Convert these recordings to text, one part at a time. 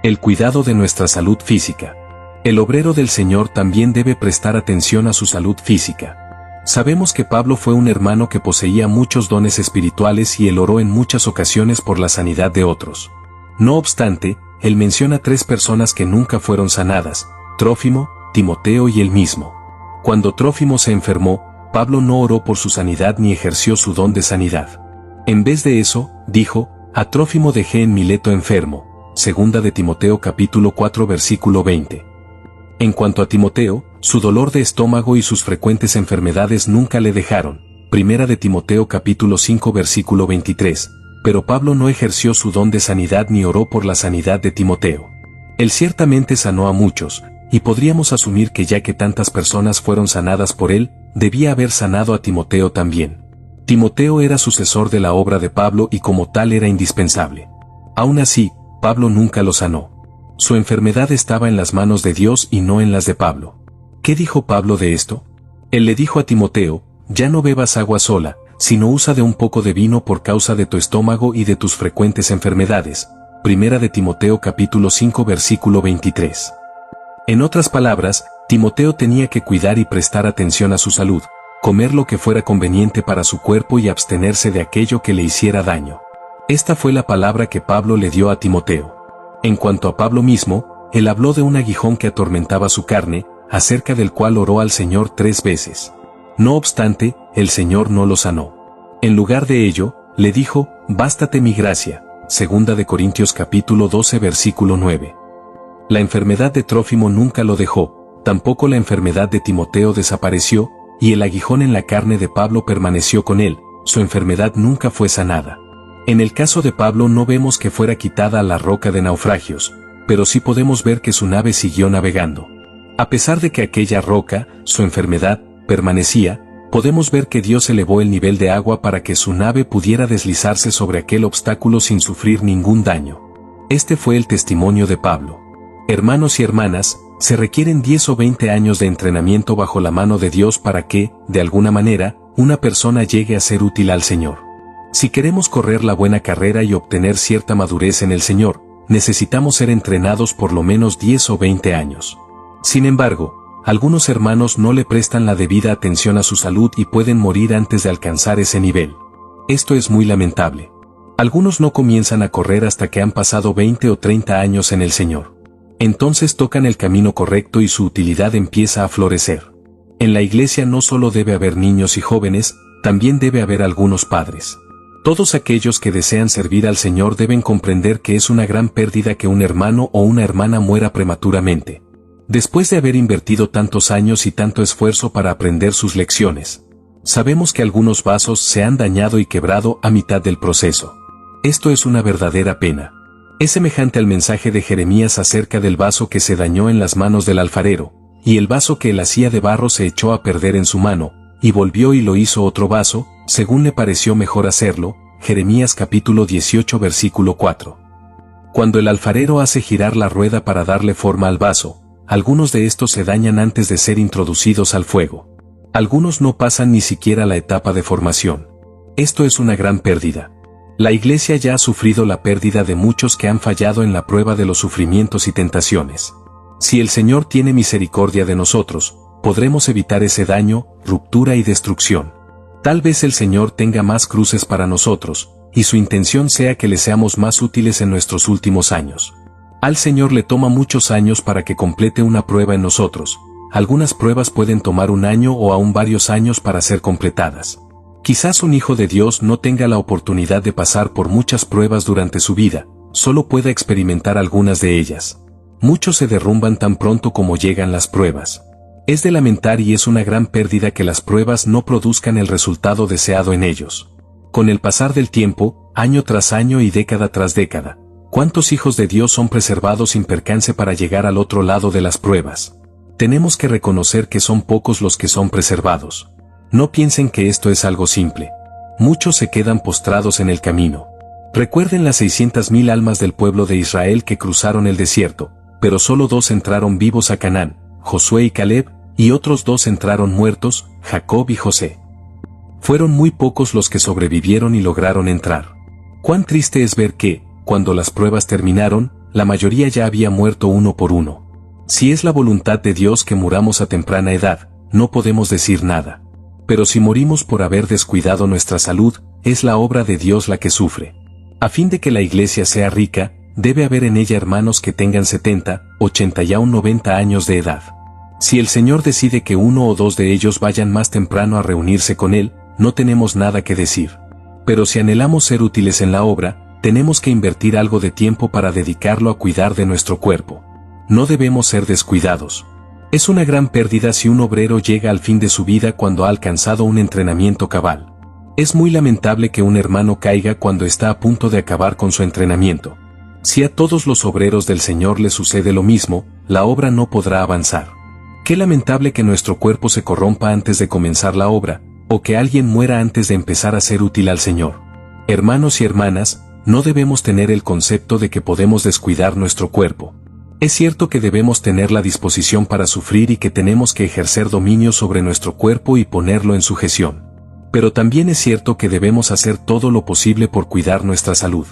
El cuidado de nuestra salud física. El obrero del Señor también debe prestar atención a su salud física. Sabemos que Pablo fue un hermano que poseía muchos dones espirituales y él oró en muchas ocasiones por la sanidad de otros. No obstante, él menciona 3 personas que nunca fueron sanadas: Trófimo, Timoteo y él mismo. Cuando Trófimo se enfermó, Pablo no oró por su sanidad ni ejerció su don de sanidad. En vez de eso, dijo: a Trófimo dejé en Mileto enfermo. Segunda de Timoteo capítulo 4 versículo 20. En cuanto a Timoteo, su dolor de estómago y sus frecuentes enfermedades nunca le dejaron. Primera de Timoteo capítulo 5 versículo 23. Pero Pablo no ejerció su don de sanidad ni oró por la sanidad de Timoteo. Él ciertamente sanó a muchos, y podríamos asumir que ya que tantas personas fueron sanadas por él, debía haber sanado a Timoteo también. Timoteo era sucesor de la obra de Pablo y como tal era indispensable. Aún así, Pablo nunca lo sanó. Su enfermedad estaba en las manos de Dios y no en las de Pablo. ¿Qué dijo Pablo de esto? Él le dijo a Timoteo: ya no bebas agua sola, sino usa de un poco de vino por causa de tu estómago y de tus frecuentes enfermedades. Primera de Timoteo capítulo 5 versículo 23. En otras palabras, Timoteo tenía que cuidar y prestar atención a su salud, comer lo que fuera conveniente para su cuerpo y abstenerse de aquello que le hiciera daño. Esta fue la palabra que Pablo le dio a Timoteo. En cuanto a Pablo mismo, él habló de un aguijón que atormentaba su carne, acerca del cual oró al Señor 3 veces. No obstante, el Señor no lo sanó. En lugar de ello, le dijo: bástate mi gracia. Segunda de Corintios capítulo 12 versículo 9. La enfermedad de Trófimo nunca lo dejó, tampoco la enfermedad de Timoteo desapareció, y el aguijón en la carne de Pablo permaneció con él, su enfermedad nunca fue sanada. En el caso de Pablo no vemos que fuera quitada la roca de naufragios, pero sí podemos ver que su nave siguió navegando. A pesar de que aquella roca, su enfermedad, permanecía, podemos ver que Dios elevó el nivel de agua para que su nave pudiera deslizarse sobre aquel obstáculo sin sufrir ningún daño. Este fue el testimonio de Pablo. Hermanos y hermanas, se requieren 10 o 20 años de entrenamiento bajo la mano de Dios para que, de alguna manera, una persona llegue a ser útil al Señor. Si queremos correr la buena carrera y obtener cierta madurez en el Señor, necesitamos ser entrenados por lo menos 10 o 20 años. Sin embargo, algunos hermanos no le prestan la debida atención a su salud y pueden morir antes de alcanzar ese nivel. Esto es muy lamentable. Algunos no comienzan a correr hasta que han pasado 20 o 30 años en el Señor. Entonces tocan el camino correcto y su utilidad empieza a florecer. En la iglesia no solo debe haber niños y jóvenes, también debe haber algunos padres. Todos aquellos que desean servir al Señor deben comprender que es una gran pérdida que un hermano o una hermana muera prematuramente, después de haber invertido tantos años y tanto esfuerzo para aprender sus lecciones. Sabemos que algunos vasos se han dañado y quebrado a mitad del proceso. Esto es una verdadera pena. Es semejante al mensaje de Jeremías acerca del vaso que se dañó en las manos del alfarero, y el vaso que él hacía de barro se echó a perder en su mano, y volvió y lo hizo otro vaso, según le pareció mejor hacerlo. Jeremías capítulo 18 versículo 4. Cuando el alfarero hace girar la rueda para darle forma al vaso, algunos de estos se dañan antes de ser introducidos al fuego. Algunos no pasan ni siquiera la etapa de formación. Esto es una gran pérdida. La iglesia ya ha sufrido la pérdida de muchos que han fallado en la prueba de los sufrimientos y tentaciones. Si el Señor tiene misericordia de nosotros, podremos evitar ese daño, ruptura y destrucción. Tal vez el Señor tenga más cruces para nosotros, y su intención sea que le seamos más útiles en nuestros últimos años. Al Señor le toma muchos años para que complete una prueba en nosotros. Algunas pruebas pueden tomar 1 año o aún varios años para ser completadas. Quizás un hijo de Dios no tenga la oportunidad de pasar por muchas pruebas durante su vida, solo pueda experimentar algunas de ellas. Muchos se derrumban tan pronto como llegan las pruebas. Es de lamentar y es una gran pérdida que las pruebas no produzcan el resultado deseado en ellos. Con el pasar del tiempo, año tras año y década tras década, ¿cuántos hijos de Dios son preservados sin percance para llegar al otro lado de las pruebas? Tenemos que reconocer que son pocos los que son preservados. No piensen que esto es algo simple. Muchos se quedan postrados en el camino. Recuerden las 600,000 almas del pueblo de Israel que cruzaron el desierto, pero solo 2 entraron vivos a Canaán, Josué y Caleb, y otros 2 entraron muertos, Jacob y José. Fueron muy pocos los que sobrevivieron y lograron entrar. Cuán triste es ver que, cuando las pruebas terminaron, la mayoría ya había muerto uno por uno. Si es la voluntad de Dios que muramos a temprana edad, no podemos decir nada. Pero si morimos por haber descuidado nuestra salud, es la obra de Dios la que sufre. A fin de que la iglesia sea rica, debe haber en ella hermanos que tengan 70, 80 y aún 90 años de edad. Si el Señor decide que uno o dos de ellos vayan más temprano a reunirse con Él, no tenemos nada que decir. Pero si anhelamos ser útiles en la obra, tenemos que invertir algo de tiempo para dedicarlo a cuidar de nuestro cuerpo. No debemos ser descuidados. Es una gran pérdida si un obrero llega al fin de su vida cuando ha alcanzado un entrenamiento cabal. Es muy lamentable que un hermano caiga cuando está a punto de acabar con su entrenamiento. Si a todos los obreros del Señor les sucede lo mismo, la obra no podrá avanzar. Qué lamentable que nuestro cuerpo se corrompa antes de comenzar la obra, o que alguien muera antes de empezar a ser útil al Señor. Hermanos y hermanas, no debemos tener el concepto de que podemos descuidar nuestro cuerpo. Es cierto que debemos tener la disposición para sufrir y que tenemos que ejercer dominio sobre nuestro cuerpo y ponerlo en sujeción. Pero también es cierto que debemos hacer todo lo posible por cuidar nuestra salud.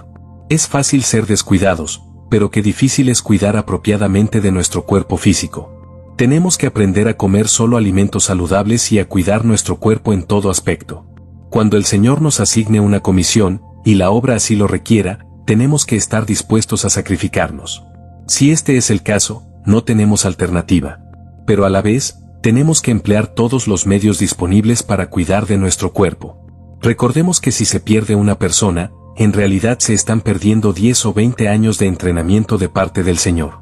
Es fácil ser descuidados, pero qué difícil es cuidar apropiadamente de nuestro cuerpo físico. Tenemos que aprender a comer solo alimentos saludables y a cuidar nuestro cuerpo en todo aspecto. Cuando el Señor nos asigne una comisión, y la obra así lo requiera, tenemos que estar dispuestos a sacrificarnos. Si este es el caso, no tenemos alternativa. Pero a la vez, tenemos que emplear todos los medios disponibles para cuidar de nuestro cuerpo. Recordemos que si se pierde una persona, en realidad se están perdiendo 10 o 20 años de entrenamiento de parte del Señor.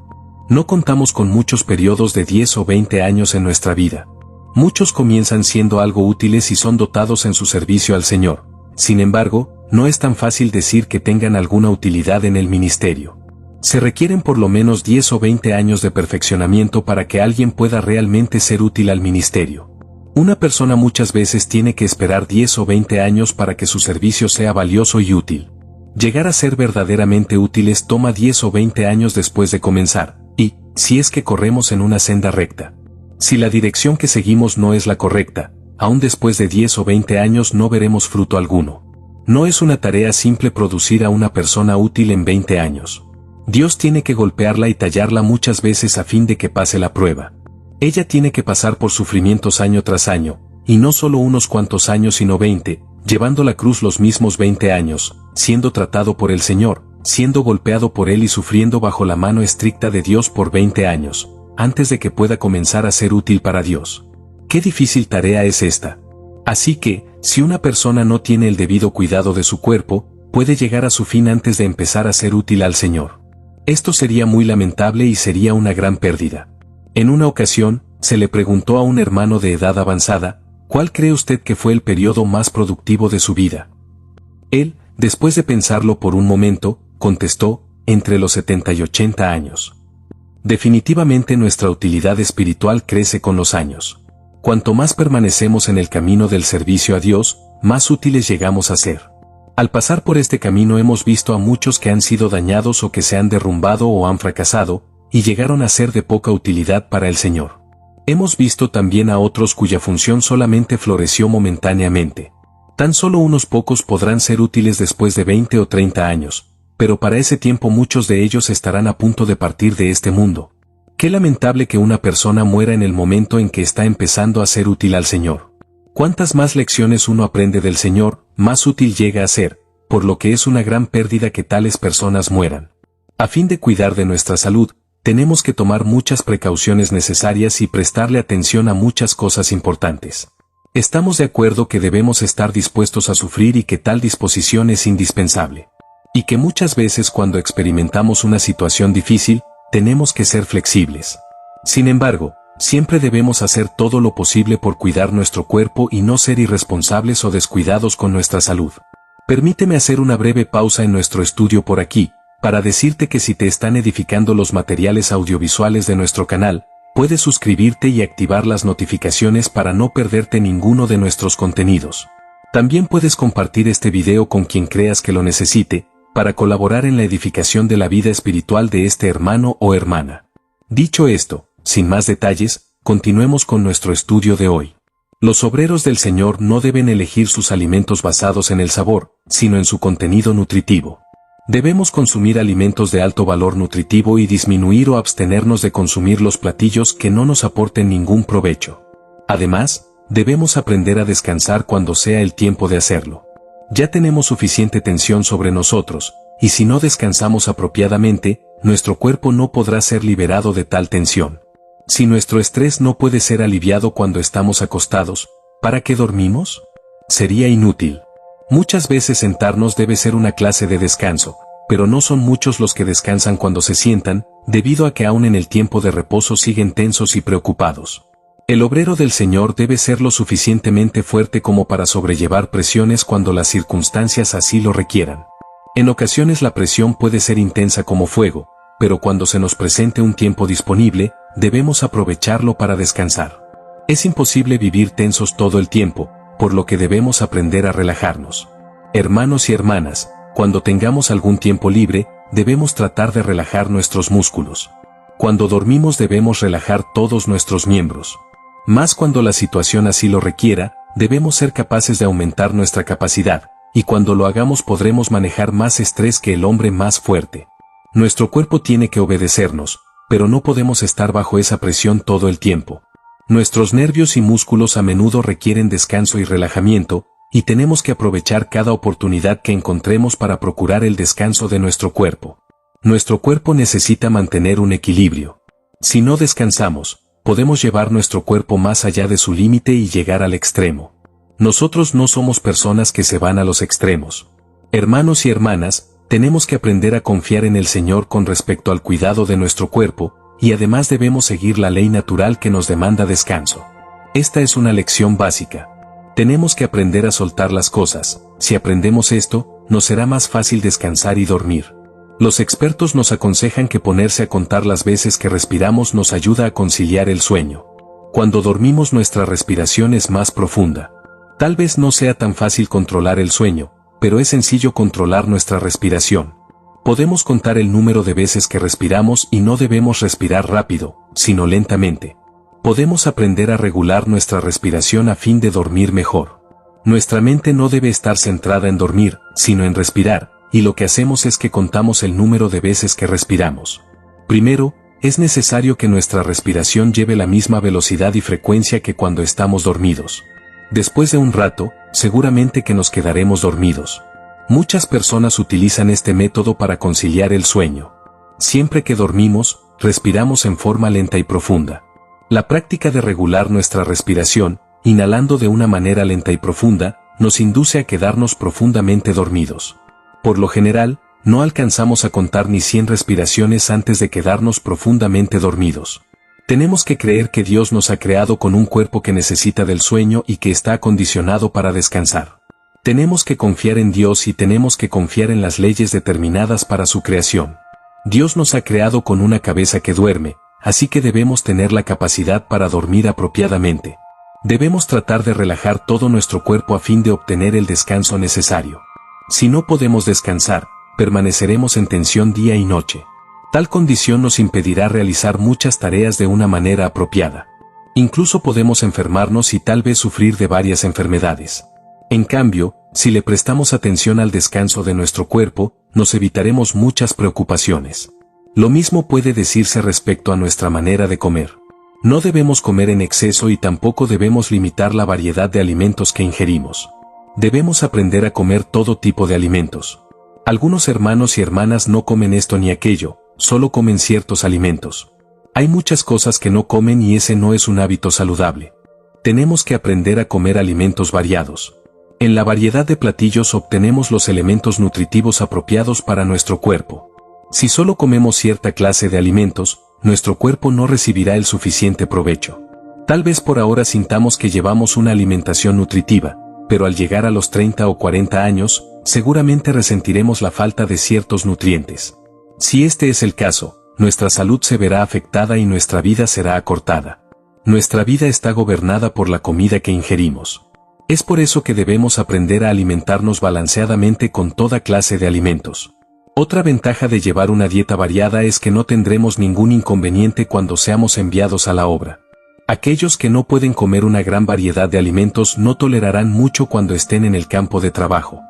No contamos con muchos periodos de 10 o 20 años en nuestra vida. Muchos comienzan siendo algo útiles y son dotados en su servicio al Señor. Sin embargo, no es tan fácil decir que tengan alguna utilidad en el ministerio. Se requieren por lo menos 10 o 20 años de perfeccionamiento para que alguien pueda realmente ser útil al ministerio. Una persona muchas veces tiene que esperar 10 o 20 años para que su servicio sea valioso y útil. Llegar a ser verdaderamente útiles toma 10 o 20 años después de comenzar, y, si es que corremos en una senda recta. Si la dirección que seguimos no es la correcta, aún después de 10 o 20 años no veremos fruto alguno. No es una tarea simple producir a una persona útil en 20 años. Dios tiene que golpearla y tallarla muchas veces a fin de que pase la prueba. Ella tiene que pasar por sufrimientos año tras año, y no solo unos cuantos años sino 20, llevando la cruz los mismos 20 años, siendo tratado por el Señor, siendo golpeado por Él y sufriendo bajo la mano estricta de Dios por 20 años, antes de que pueda comenzar a ser útil para Dios. Qué difícil tarea es esta. Así que, si una persona no tiene el debido cuidado de su cuerpo, puede llegar a su fin antes de empezar a ser útil al Señor. Esto sería muy lamentable y sería una gran pérdida. En una ocasión, se le preguntó a un hermano de edad avanzada, ¿cuál cree usted que fue el periodo más productivo de su vida? Él, después de pensarlo por un momento, contestó, entre los 70 y 80 años. Definitivamente nuestra utilidad espiritual crece con los años. Cuanto más permanecemos en el camino del servicio a Dios, más útiles llegamos a ser. Al pasar por este camino hemos visto a muchos que han sido dañados o que se han derrumbado o han fracasado, y llegaron a ser de poca utilidad para el Señor. Hemos visto también a otros cuya función solamente floreció momentáneamente. Tan solo unos pocos podrán ser útiles después de 20 o 30 años, pero para ese tiempo muchos de ellos estarán a punto de partir de este mundo. Qué lamentable que una persona muera en el momento en que está empezando a ser útil al Señor. Cuantas más lecciones uno aprende del Señor, más útil llega a ser, por lo que es una gran pérdida que tales personas mueran. A fin de cuidar de nuestra salud, tenemos que tomar muchas precauciones necesarias y prestarle atención a muchas cosas importantes. Estamos de acuerdo que debemos estar dispuestos a sufrir y que tal disposición es indispensable. Y que muchas veces cuando experimentamos una situación difícil, tenemos que ser flexibles. Sin embargo, siempre debemos hacer todo lo posible por cuidar nuestro cuerpo y no ser irresponsables o descuidados con nuestra salud. Permíteme hacer una breve pausa en nuestro estudio por aquí, para decirte que si te están edificando los materiales audiovisuales de nuestro canal, puedes suscribirte y activar las notificaciones para no perderte ninguno de nuestros contenidos. También puedes compartir este video con quien creas que lo necesite, para colaborar en la edificación de la vida espiritual de este hermano o hermana. Dicho esto, sin más detalles, continuemos con nuestro estudio de hoy. Los obreros del Señor no deben elegir sus alimentos basados en el sabor, sino en su contenido nutritivo. Debemos consumir alimentos de alto valor nutritivo y disminuir o abstenernos de consumir los platillos que no nos aporten ningún provecho. Además, debemos aprender a descansar cuando sea el tiempo de hacerlo. Ya tenemos suficiente tensión sobre nosotros, y si no descansamos apropiadamente, nuestro cuerpo no podrá ser liberado de tal tensión. Si nuestro estrés no puede ser aliviado cuando estamos acostados, ¿para qué dormimos? Sería inútil. Muchas veces sentarnos debe ser una clase de descanso, pero no son muchos los que descansan cuando se sientan, debido a que aún en el tiempo de reposo siguen tensos y preocupados. El obrero del Señor debe ser lo suficientemente fuerte como para sobrellevar presiones cuando las circunstancias así lo requieran. En ocasiones la presión puede ser intensa como fuego, pero cuando se nos presente un tiempo disponible, debemos aprovecharlo para descansar. Es imposible vivir tensos todo el tiempo, por lo que debemos aprender a relajarnos. Hermanos y hermanas, cuando tengamos algún tiempo libre, debemos tratar de relajar nuestros músculos. Cuando dormimos debemos relajar todos nuestros miembros. Más cuando la situación así lo requiera, debemos ser capaces de aumentar nuestra capacidad, y cuando lo hagamos podremos manejar más estrés que el hombre más fuerte. Nuestro cuerpo tiene que obedecernos, pero no podemos estar bajo esa presión todo el tiempo. Nuestros nervios y músculos a menudo requieren descanso y relajamiento, y tenemos que aprovechar cada oportunidad que encontremos para procurar el descanso de nuestro cuerpo. Nuestro cuerpo necesita mantener un equilibrio. Si no descansamos, podemos llevar nuestro cuerpo más allá de su límite y llegar al extremo. Nosotros no somos personas que se van a los extremos. Hermanos y hermanas, tenemos que aprender a confiar en el Señor con respecto al cuidado de nuestro cuerpo, y además debemos seguir la ley natural que nos demanda descanso. Esta es una lección básica. Tenemos que aprender a soltar las cosas. Si aprendemos esto, nos será más fácil descansar y dormir. Los expertos nos aconsejan que ponerse a contar las veces que respiramos nos ayuda a conciliar el sueño. Cuando dormimos nuestra respiración es más profunda. Tal vez no sea tan fácil controlar el sueño, pero es sencillo controlar nuestra respiración. Podemos contar el número de veces que respiramos y no debemos respirar rápido, sino lentamente. Podemos aprender a regular nuestra respiración a fin de dormir mejor. Nuestra mente no debe estar centrada en dormir, sino en respirar, y lo que hacemos es que contamos el número de veces que respiramos. Primero, es necesario que nuestra respiración lleve la misma velocidad y frecuencia que cuando estamos dormidos. Después de un rato, seguramente que nos quedaremos dormidos. Muchas personas utilizan este método para conciliar el sueño. Siempre que dormimos, respiramos en forma lenta y profunda. La práctica de regular nuestra respiración, inhalando de una manera lenta y profunda, nos induce a quedarnos profundamente dormidos. Por lo general, no alcanzamos a contar ni 100 respiraciones antes de quedarnos profundamente dormidos. Tenemos que creer que Dios nos ha creado con un cuerpo que necesita del sueño y que está acondicionado para descansar. Tenemos que confiar en Dios y tenemos que confiar en las leyes determinadas para su creación. Dios nos ha creado con una cabeza que duerme, así que debemos tener la capacidad para dormir apropiadamente. Debemos tratar de relajar todo nuestro cuerpo a fin de obtener el descanso necesario. Si no podemos descansar, permaneceremos en tensión día y noche. Tal condición nos impedirá realizar muchas tareas de una manera apropiada. Incluso podemos enfermarnos y tal vez sufrir de varias enfermedades. En cambio, si le prestamos atención al descanso de nuestro cuerpo, nos evitaremos muchas preocupaciones. Lo mismo puede decirse respecto a nuestra manera de comer. No debemos comer en exceso y tampoco debemos limitar la variedad de alimentos que ingerimos. Debemos aprender a comer todo tipo de alimentos. Algunos hermanos y hermanas no comen esto ni aquello, solo comen ciertos alimentos. Hay muchas cosas que no comen y ese no es un hábito saludable. Tenemos que aprender a comer alimentos variados. En la variedad de platillos obtenemos los elementos nutritivos apropiados para nuestro cuerpo. Si solo comemos cierta clase de alimentos, nuestro cuerpo no recibirá el suficiente provecho. Tal vez por ahora sintamos que llevamos una alimentación nutritiva, pero al llegar a los 30 o 40 años, seguramente resentiremos la falta de ciertos nutrientes. Si este es el caso, nuestra salud se verá afectada y nuestra vida será acortada. Nuestra vida está gobernada por la comida que ingerimos. Es por eso que debemos aprender a alimentarnos balanceadamente con toda clase de alimentos. Otra ventaja de llevar una dieta variada es que no tendremos ningún inconveniente cuando seamos enviados a la obra. Aquellos que no pueden comer una gran variedad de alimentos no tolerarán mucho cuando estén en el campo de trabajo.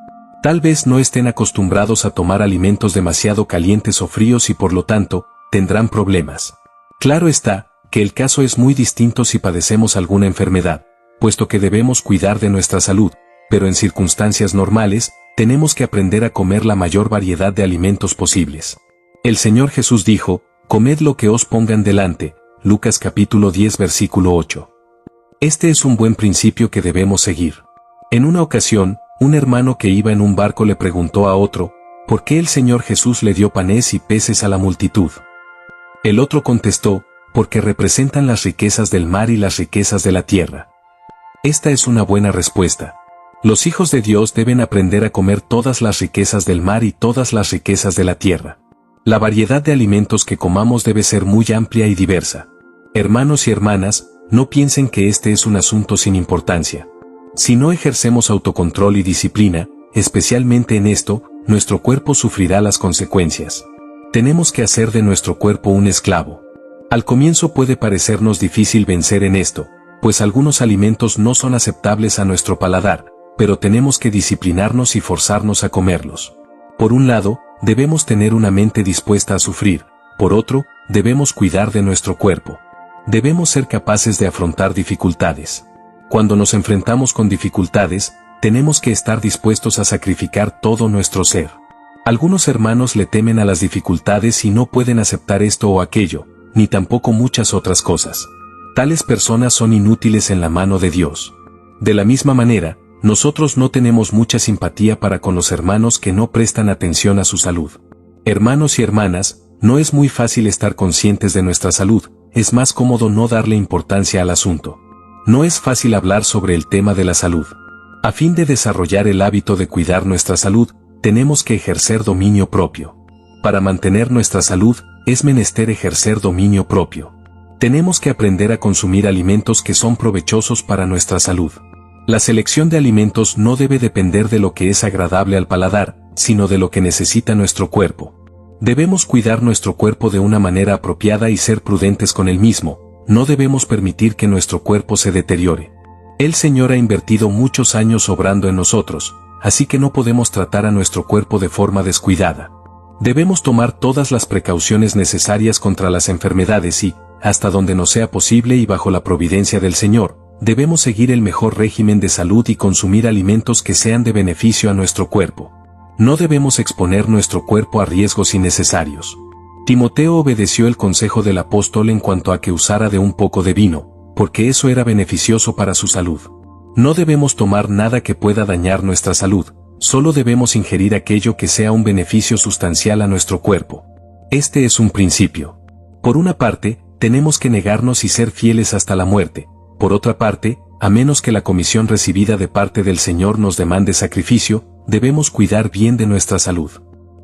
Tal vez no estén acostumbrados a tomar alimentos demasiado calientes o fríos y por lo tanto, tendrán problemas. Claro está, que el caso es muy distinto si padecemos alguna enfermedad, puesto que debemos cuidar de nuestra salud, pero en circunstancias normales, tenemos que aprender a comer la mayor variedad de alimentos posibles. El Señor Jesús dijo, comed lo que os pongan delante, Lucas capítulo 10 versículo 8. Este es un buen principio que debemos seguir. En una ocasión, un hermano que iba en un barco le preguntó a otro, ¿por qué el Señor Jesús le dio panes y peces a la multitud? El otro contestó, porque representan las riquezas del mar y las riquezas de la tierra. Esta es una buena respuesta. Los hijos de Dios deben aprender a comer todas las riquezas del mar y todas las riquezas de la tierra. La variedad de alimentos que comamos debe ser muy amplia y diversa. Hermanos y hermanas, no piensen que este es un asunto sin importancia. Si no ejercemos autocontrol y disciplina, especialmente en esto, nuestro cuerpo sufrirá las consecuencias. Tenemos que hacer de nuestro cuerpo un esclavo. Al comienzo puede parecernos difícil vencer en esto, pues algunos alimentos no son aceptables a nuestro paladar, pero tenemos que disciplinarnos y forzarnos a comerlos. Por un lado, debemos tener una mente dispuesta a sufrir, por otro, debemos cuidar de nuestro cuerpo. Debemos ser capaces de afrontar dificultades. Cuando nos enfrentamos con dificultades, tenemos que estar dispuestos a sacrificar todo nuestro ser. Algunos hermanos le temen a las dificultades y no pueden aceptar esto o aquello, ni tampoco muchas otras cosas. Tales personas son inútiles en la mano de Dios. De la misma manera, nosotros no tenemos mucha simpatía para con los hermanos que no prestan atención a su salud. Hermanos y hermanas, no es muy fácil estar conscientes de nuestra salud, es más cómodo no darle importancia al asunto. No es fácil hablar sobre el tema de la salud. A fin de desarrollar el hábito de cuidar nuestra salud, tenemos que ejercer dominio propio. Para mantener nuestra salud, es menester ejercer dominio propio. Tenemos que aprender a consumir alimentos que son provechosos para nuestra salud. La selección de alimentos no debe depender de lo que es agradable al paladar, sino de lo que necesita nuestro cuerpo. Debemos cuidar nuestro cuerpo de una manera apropiada y ser prudentes con el mismo. No debemos permitir que nuestro cuerpo se deteriore. El Señor ha invertido muchos años obrando en nosotros, así que no podemos tratar a nuestro cuerpo de forma descuidada. Debemos tomar todas las precauciones necesarias contra las enfermedades y, hasta donde nos sea posible y bajo la providencia del Señor, debemos seguir el mejor régimen de salud y consumir alimentos que sean de beneficio a nuestro cuerpo. No debemos exponer nuestro cuerpo a riesgos innecesarios. Timoteo obedeció el consejo del apóstol en cuanto a que usara de un poco de vino, porque eso era beneficioso para su salud. No debemos tomar nada que pueda dañar nuestra salud, solo debemos ingerir aquello que sea un beneficio sustancial a nuestro cuerpo. Este es un principio. Por una parte, tenemos que negarnos y ser fieles hasta la muerte. Por otra parte, a menos que la comisión recibida de parte del Señor nos demande sacrificio, debemos cuidar bien de nuestra salud.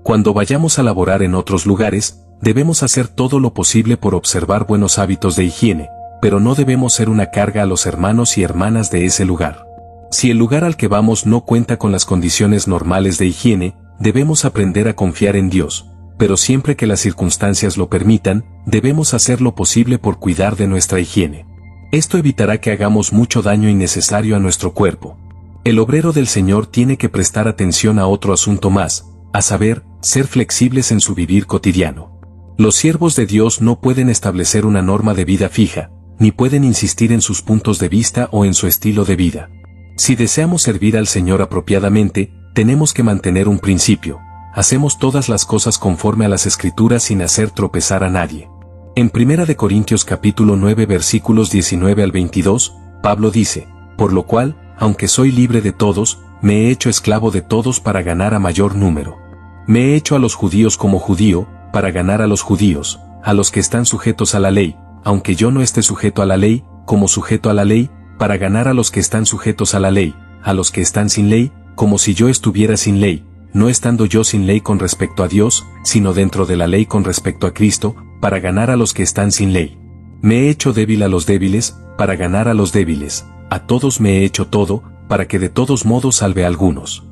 Cuando vayamos a laborar en otros lugares, debemos hacer todo lo posible por observar buenos hábitos de higiene, pero no debemos ser una carga a los hermanos y hermanas de ese lugar. Si el lugar al que vamos no cuenta con las condiciones normales de higiene, debemos aprender a confiar en Dios, pero siempre que las circunstancias lo permitan, debemos hacer lo posible por cuidar de nuestra higiene. Esto evitará que hagamos mucho daño innecesario a nuestro cuerpo. El obrero del Señor tiene que prestar atención a otro asunto más, a saber, ser flexibles en su vivir cotidiano. Los siervos de Dios no pueden establecer una norma de vida fija, ni pueden insistir en sus puntos de vista o en su estilo de vida. Si deseamos servir al Señor apropiadamente, tenemos que mantener un principio: hacemos todas las cosas conforme a las Escrituras sin hacer tropezar a nadie. En 1 Corintios capítulo 9 versículos 19 al 22, Pablo dice: por lo cual, aunque soy libre de todos, me he hecho esclavo de todos para ganar a mayor número. Me he hecho a los judíos como judío, para ganar a los judíos, a los que están sujetos a la ley, aunque yo no esté sujeto a la ley, como sujeto a la ley, para ganar a los que están sujetos a la ley, a los que están sin ley, como si yo estuviera sin ley, no estando yo sin ley con respecto a Dios, sino dentro de la ley con respecto a Cristo, para ganar a los que están sin ley. Me he hecho débil a los débiles, para ganar a los débiles, a todos me he hecho todo, para que de todos modos salve a algunos.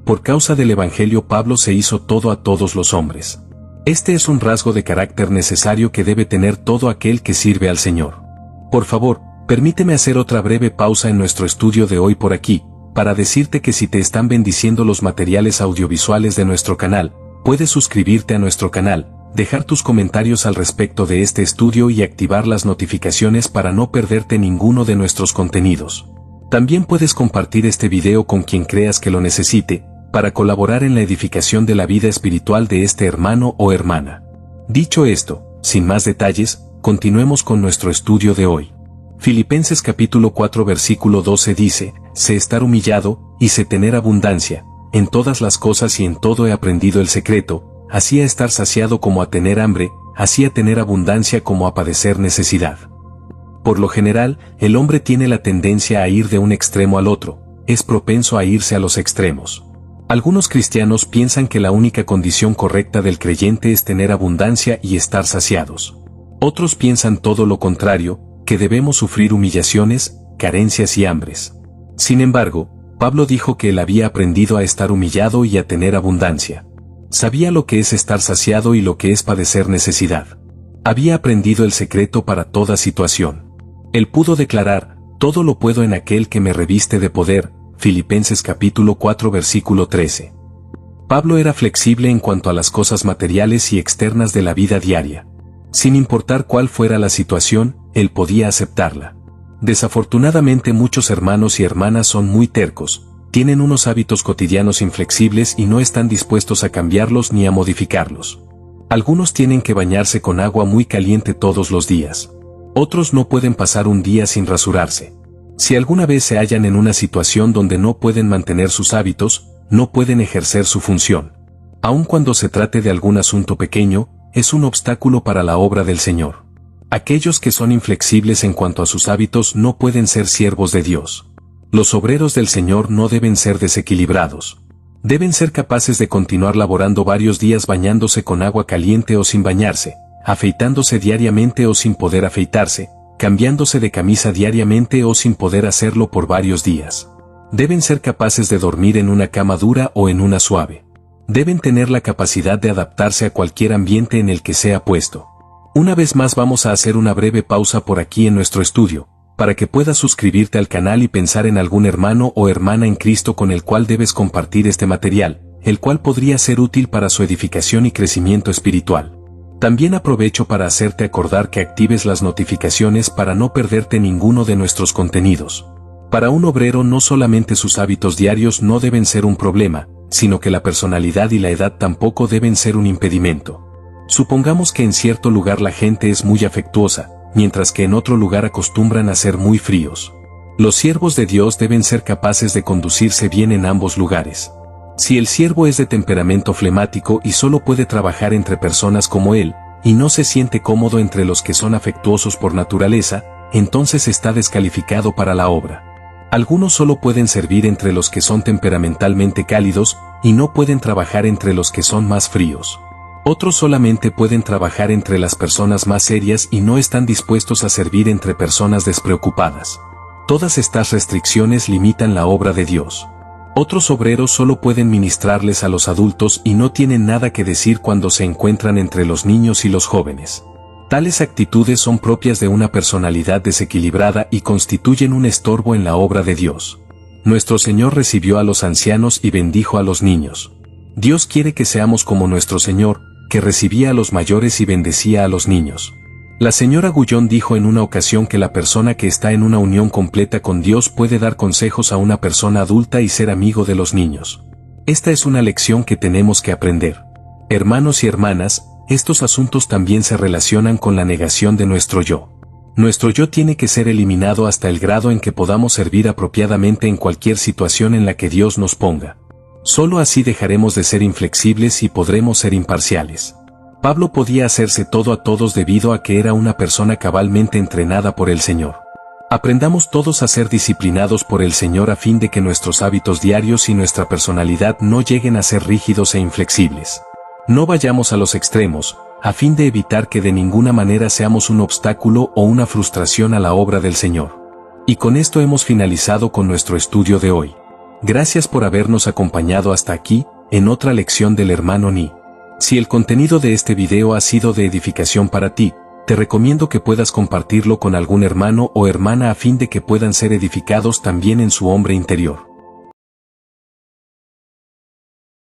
Por causa del Evangelio Pablo se hizo todo a todos los hombres. Este es un rasgo de carácter necesario que debe tener todo aquel que sirve al Señor. Por favor, permíteme hacer otra breve pausa en nuestro estudio de hoy por aquí, para decirte que si te están bendiciendo los materiales audiovisuales de nuestro canal, puedes suscribirte a nuestro canal, dejar tus comentarios al respecto de este estudio y activar las notificaciones para no perderte ninguno de nuestros contenidos. También puedes compartir este video con quien creas que lo necesite, para colaborar en la edificación de la vida espiritual de este hermano o hermana. Dicho esto, sin más detalles, continuemos con nuestro estudio de hoy. Filipenses capítulo 4 versículo 12 dice, sé estar humillado, y sé tener abundancia, en todas las cosas y en todo he aprendido el secreto, así a estar saciado como a tener hambre, así a tener abundancia como a padecer necesidad. Por lo general, el hombre tiene la tendencia a ir de un extremo al otro, es propenso a irse a los extremos. Algunos cristianos piensan que la única condición correcta del creyente es tener abundancia y estar saciados. Otros piensan todo lo contrario, que debemos sufrir humillaciones, carencias y hambres. Sin embargo, Pablo dijo que él había aprendido a estar humillado y a tener abundancia. Sabía lo que es estar saciado y lo que es padecer necesidad. Había aprendido el secreto para toda situación. Él pudo declarar, todo lo puedo en aquel que me reviste de poder, Filipenses capítulo 4 versículo 13. Pablo era flexible en cuanto a las cosas materiales y externas de la vida diaria. Sin importar cuál fuera la situación, él podía aceptarla. Desafortunadamente muchos hermanos y hermanas son muy tercos, tienen unos hábitos cotidianos inflexibles y no están dispuestos a cambiarlos ni a modificarlos. Algunos tienen que bañarse con agua muy caliente todos los días. Otros no pueden pasar un día sin rasurarse. Si alguna vez se hallan en una situación donde no pueden mantener sus hábitos, no pueden ejercer su función. Aun cuando se trate de algún asunto pequeño, es un obstáculo para la obra del Señor. Aquellos que son inflexibles en cuanto a sus hábitos no pueden ser siervos de Dios. Los obreros del Señor no deben ser desequilibrados. Deben ser capaces de continuar laborando varios días bañándose con agua caliente o sin bañarse, afeitándose diariamente o sin poder afeitarse, cambiándose de camisa diariamente o sin poder hacerlo por varios días. Deben ser capaces de dormir en una cama dura o en una suave. Deben tener la capacidad de adaptarse a cualquier ambiente en el que sea puesto. Una vez más vamos a hacer una breve pausa por aquí en nuestro estudio, para que puedas suscribirte al canal y pensar en algún hermano o hermana en Cristo con el cual debes compartir este material, el cual podría ser útil para su edificación y crecimiento espiritual. También aprovecho para hacerte acordar que actives las notificaciones para no perderte ninguno de nuestros contenidos. Para un obrero no solamente sus hábitos diarios no deben ser un problema, sino que la personalidad y la edad tampoco deben ser un impedimento. Supongamos que en cierto lugar la gente es muy afectuosa, mientras que en otro lugar acostumbran a ser muy fríos. Los siervos de Dios deben ser capaces de conducirse bien en ambos lugares. Si el siervo es de temperamento flemático y solo puede trabajar entre personas como él, y no se siente cómodo entre los que son afectuosos por naturaleza, entonces está descalificado para la obra. Algunos solo pueden servir entre los que son temperamentalmente cálidos, y no pueden trabajar entre los que son más fríos. Otros solamente pueden trabajar entre las personas más serias y no están dispuestos a servir entre personas despreocupadas. Todas estas restricciones limitan la obra de Dios. Otros obreros solo pueden ministrarles a los adultos y no tienen nada que decir cuando se encuentran entre los niños y los jóvenes. Tales actitudes son propias de una personalidad desequilibrada y constituyen un estorbo en la obra de Dios. Nuestro Señor recibió a los ancianos y bendijo a los niños. Dios quiere que seamos como nuestro Señor, que recibía a los mayores y bendecía a los niños. La señora Gullón dijo en una ocasión que la persona que está en una unión completa con Dios puede dar consejos a una persona adulta y ser amigo de los niños. Esta es una lección que tenemos que aprender. Hermanos y hermanas, estos asuntos también se relacionan con la negación de nuestro yo. Nuestro yo tiene que ser eliminado hasta el grado en que podamos servir apropiadamente en cualquier situación en la que Dios nos ponga. Solo así dejaremos de ser inflexibles y podremos ser imparciales. Pablo podía hacerse todo a todos debido a que era una persona cabalmente entrenada por el Señor. Aprendamos todos a ser disciplinados por el Señor a fin de que nuestros hábitos diarios y nuestra personalidad no lleguen a ser rígidos e inflexibles. No vayamos a los extremos, a fin de evitar que de ninguna manera seamos un obstáculo o una frustración a la obra del Señor. Y con esto hemos finalizado con nuestro estudio de hoy. Gracias por habernos acompañado hasta aquí, en otra lección del hermano Ni. Si el contenido de este video ha sido de edificación para ti, te recomiendo que puedas compartirlo con algún hermano o hermana a fin de que puedan ser edificados también en su hombre interior.